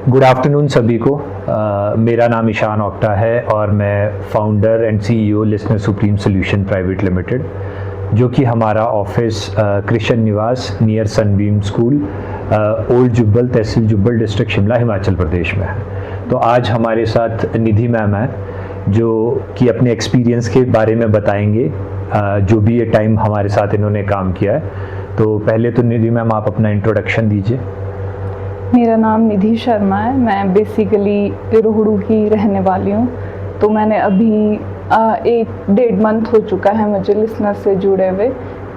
Good afternoon सभी को। मेरा नाम ईशान ओक्टा है और मैं founder and CEO Listener Supreme Solution Private Limited, जो कि हमारा office Krishna Niwas near Sunbeam school, Old Jubbal, तहसील जुब्बल, डिस्ट्रिक्ट शिमला, हिमाचल प्रदेश में है। तो आज हमारे साथ निधि मैम है, जो कि अपने एक्सपीरियंस के बारे में बताएंगे, जो भी ये टाइम हमारे साथ इन्होंने काम किया है। तो पहले तो निधि मैम आप अपना इंट्रोडक्शन दीजिए। मेरा नाम निधि शर्मा है। मैं बेसिकली रोहड़ू की रहने वाली हूँ। तो मैंने अभी 1-1.5 मंथ हो चुका है मुझे लिसनर से जुड़े हुए।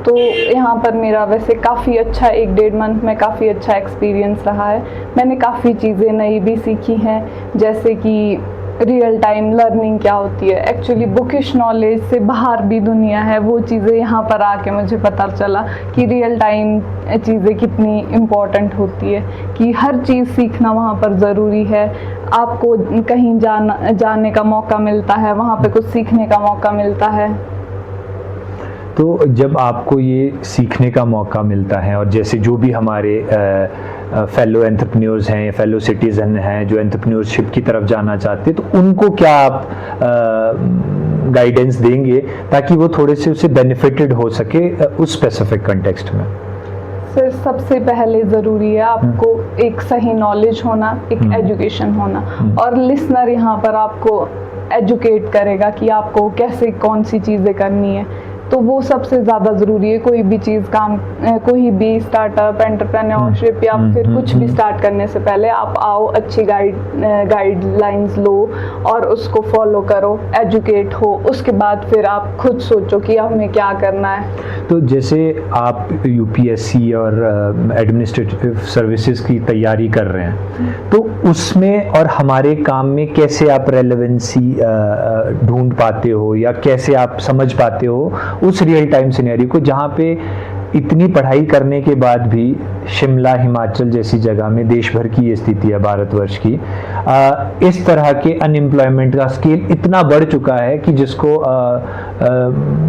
तो यहाँ पर मेरा वैसे काफ़ी अच्छा 1-1.5 मंथ में काफ़ी अच्छा एक्सपीरियंस रहा है। मैंने काफ़ी चीज़ें नई भी सीखी हैं, जैसे कि रियल टाइम लर्निंग क्या होती है, एक्चुअली बुकिश नॉलेज से बाहर भी दुनिया है, वो चीज़ें यहाँ पर आके मुझे पता चला कि रियल टाइम चीज़ें कितनी इम्पोर्टेंट होती है, कि हर चीज़ सीखना वहाँ पर ज़रूरी है। आपको कहीं जाने का मौका मिलता है, वहाँ पे कुछ सीखने का मौका मिलता है। तो जब आपको ये सीखने का मौका मिलता है, और जैसे जो भी हमारे फेलो एंटरप्रेन्योर्स हैं, फेलो सिटीज़न हैं जो एंटरप्रेन्योरशिप की तरफ जाना चाहते हैं, तो उनको क्या आप गाइडेंस देंगे ताकि वो थोड़े से उससे बेनिफिटेड हो सके उस स्पेसिफिक कंटेक्स्ट में? सर, सबसे पहले ज़रूरी है आपको एक सही नॉलेज होना, एक एजुकेशन होना, और लिसनर यहाँ पर आपको एजुकेट करेगा कि आपको कैसे कौन सी चीज़ें करनी है। तो वो सबसे ज़्यादा ज़रूरी है। कोई भी चीज़ कोई भी स्टार्टअप, एंटरप्रेन्योरशिप या फिर कुछ भी स्टार्ट करने से पहले आप आओ, अच्छी गाइडलाइंस लो और उसको फॉलो करो, एजुकेट हो। उसके बाद फिर आप खुद सोचो कि हमें क्या करना है। तो जैसे आप यूपीएससी और एडमिनिस्ट्रेटिव सर्विसेज की तैयारी कर रहे हैं, तो उसमें और हमारे काम में कैसे आप रेलेवेंसी ढूंढ पाते हो, या कैसे आप समझ पाते हो उस रियल टाइम सिनेरियो को, जहाँ पे इतनी पढ़ाई करने के बाद भी शिमला, हिमाचल जैसी जगह में, देश भर की ये स्थिति है भारतवर्ष की, इस तरह के अनएम्प्लॉयमेंट का स्केल इतना बढ़ चुका है कि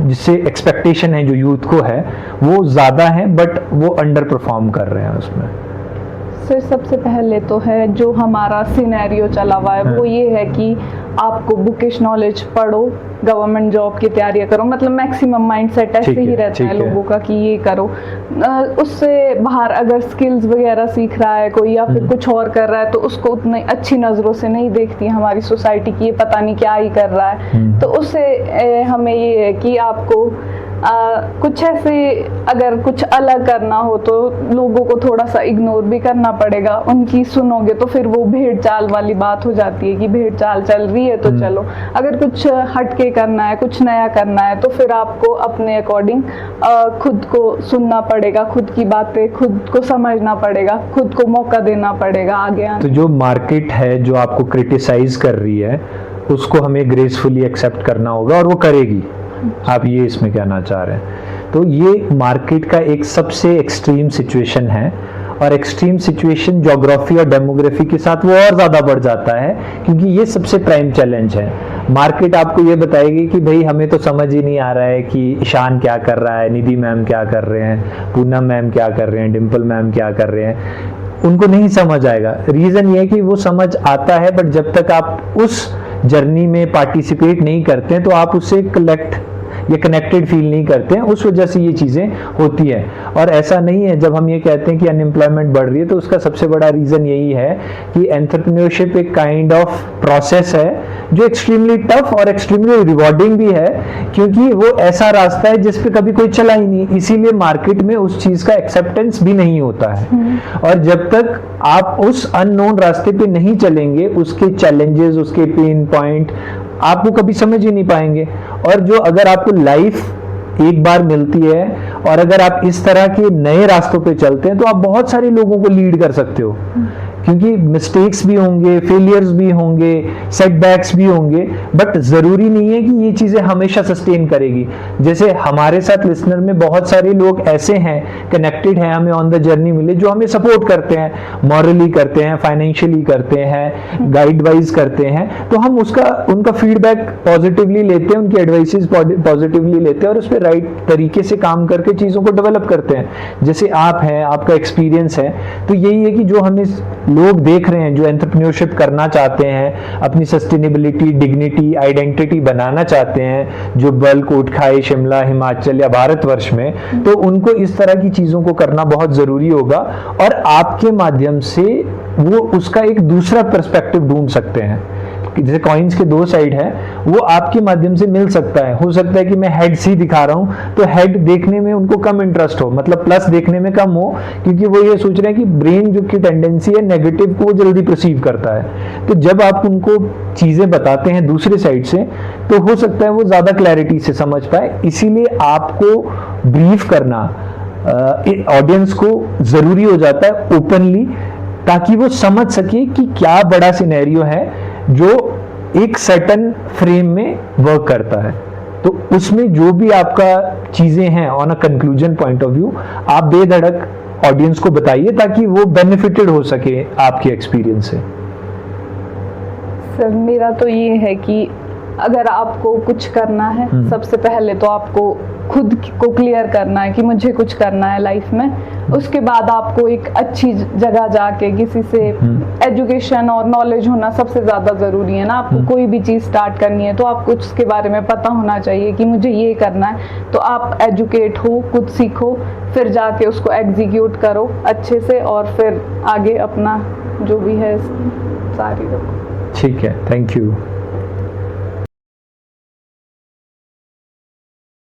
जिससे एक्सपेक्टेशन है जो यूथ को है वो ज़्यादा है, बट वो अंडर परफॉर्म कर रहे हैं उसमें। सर, सबसे पहले तो है जो हमारा सिनेरियो चला हुआ है वो ये है कि आपको बुकिश नॉलेज पढ़ो, गवर्नमेंट जॉब की तैयारी करो, मतलब मैक्सिमम माइंडसेट ऐसे ही रहता है लोगों का कि ये करो। उससे बाहर अगर स्किल्स वगैरह सीख रहा है कोई या फिर कुछ और कर रहा है, तो उसको उतनी अच्छी नज़रों से नहीं देखती हमारी सोसाइटी की, ये पता नहीं क्या ही कर रहा है। तो उससे हमें ये है कि आपको कुछ ऐसे अगर कुछ अलग करना हो तो लोगों को थोड़ा सा इग्नोर भी करना पड़ेगा। उनकी सुनोगे तो फिर वो भेड़ चाल वाली बात हो जाती है कि भेड़ चाल चल रही है तो चलो। अगर कुछ हटके करना है, कुछ नया करना है, तो फिर आपको अपने अकॉर्डिंग खुद को सुनना पड़ेगा, खुद की बातें खुद को समझना पड़ेगा, खुद को मौका देना पड़ेगा आगे आने। तो जो मार्केट है जो आपको क्रिटिसाइज कर रही है, उसको हमें ग्रेसफुली एक्सेप्ट करना होगा, और वो करेगी। आप ये इसमें कहना चाह रहे हैं? तो ये मार्केट का एक सबसे एक्सट्रीम सिचुएशन है, और एक्सट्रीम सिचुएशन ज्योग्राफी और डेमोग्राफी के साथ वो और ज़्यादा बढ़ जाता है, क्योंकि ये सबसे प्राइम चैलेंज है। मार्केट आपको ये बताएगी कि भाई हमें तो समझ ही नहीं आ रहा है कि ईशान क्या कर रहा है, निधि मैम क्या कर रहे हैं, पूनम मैम क्या कर रहे हैं, डिम्पल मैम क्या कर रहे हैं, उनको नहीं समझ आएगा। रीज़न ये है कि वो समझ आता है, बट जब तक आप उस जर्नी में पार्टिसिपेट नहीं करते हैं तो आप उससे कनेक्टेड फील नहीं करते हैं। उस वजह से ये चीज़ें होती है। और ऐसा नहीं है, जब हम ये कहते हैं कि अनएम्प्लॉयमेंट बढ़ रही है, तो उसका सबसे बड़ा रीज़न यही है कि एंटरप्रेन्योरशिप एक काइंड ऑफ प्रोसेस है जो एक्सट्रीमली टफ और एक्सट्रीमली रिवॉर्डिंग भी है, क्योंकि वो ऐसा रास्ता है जिस पे कभी कोई चला ही नहीं, इसीलिए मार्केट में उस चीज़ का एक्सेप्टेंस भी नहीं होता है। और जब तक आप उस अननोन रास्ते पे नहीं चलेंगे, उसके चैलेंजेस, उसके पेन पॉइंट आपको कभी समझ ही नहीं पाएंगे। और जो अगर आपको लाइफ एक बार मिलती है और अगर आप इस तरह के नए रास्तों पे चलते हैं, तो आप बहुत सारे लोगों को लीड कर सकते हो, क्योंकि मिस्टेक्स भी होंगे, फेलियर्स भी होंगे, सेटबैक्स भी होंगे, बट ज़रूरी नहीं है कि ये चीज़ें हमेशा सस्टेन करेगी। जैसे हमारे साथ लिसनर में बहुत सारे लोग ऐसे हैं, कनेक्टेड हैं, हमें ऑन द जर्नी मिले, जो हमें सपोर्ट करते हैं, मॉरली करते हैं, फाइनेंशियली करते हैं, गाइड वाइज करते हैं। तो हम उनका फीडबैक पॉजिटिवली लेते हैं, उनकी एडवाइसेस पॉजिटिवली लेते हैं और उस पर राइट तरीके से काम करके चीज़ों को डेवलप करते हैं। जैसे आप हैं, आपका एक्सपीरियंस है, तो यही है कि जो हमें लोग देख रहे हैं जो एंटरप्रेन्योरशिप करना चाहते हैं, अपनी सस्टेनेबिलिटी, डिग्निटी, आइडेंटिटी बनाना चाहते हैं, जो बल्क ओट खाए शिमला, हिमाचल या भारतवर्ष में, तो उनको इस तरह की चीज़ों को करना बहुत ज़रूरी होगा और आपके माध्यम से वो उसका एक दूसरा पर्सपेक्टिव ढूंढ सकते हैं। जैसे कॉइन्स के दो साइड है, वो आपके माध्यम से मिल सकता है। हो सकता है कि मैं हेड सी दिखा रहा हूं तो हेड देखने में उनको कम इंटरेस्ट हो, मतलब प्लस देखने में कम हो, क्योंकि वो ये सोच रहे हैं कि ब्रेन जो की टेंडेंसी है नेगेटिव को वो जल्दी परसीव करता है। तो जब आप उनको चीजें बताते हैं दूसरे साइड से, तो हो सकता है वो ज्यादा क्लैरिटी से समझ पाए। इसीलिए आपको ब्रीफ करना ऑडियंस को जरूरी हो जाता है ओपनली, ताकि वो समझ सके कि क्या बड़ा सिनेरियो है जो एक सर्टन फ्रेम में वर्क करता है। तो उसमें जो भी आपका चीजें हैं on a conclusion point of view, आप बेधड़क ऑडियंस को बताइए ताकि वो बेनिफिटेड हो सके आपके एक्सपीरियंस से। सर मेरा तो ये है कि अगर आपको कुछ करना है, सबसे पहले तो आपको खुद को क्लियर करना है कि मुझे कुछ करना है लाइफ में। उसके बाद आपको एक अच्छी जगह जाके किसी से एजुकेशन और नॉलेज होना सबसे ज़्यादा ज़रूरी है ना। आपको कोई भी चीज़ स्टार्ट करनी है तो आपको उसके बारे में पता होना चाहिए कि मुझे ये करना है। तो आप एजुकेट हो, कुछ सीखो, फिर जाके उसको एग्जीक्यूट करो अच्छे से और फिर आगे अपना जो भी है सारी रखो। ठीक है, थैंक यू।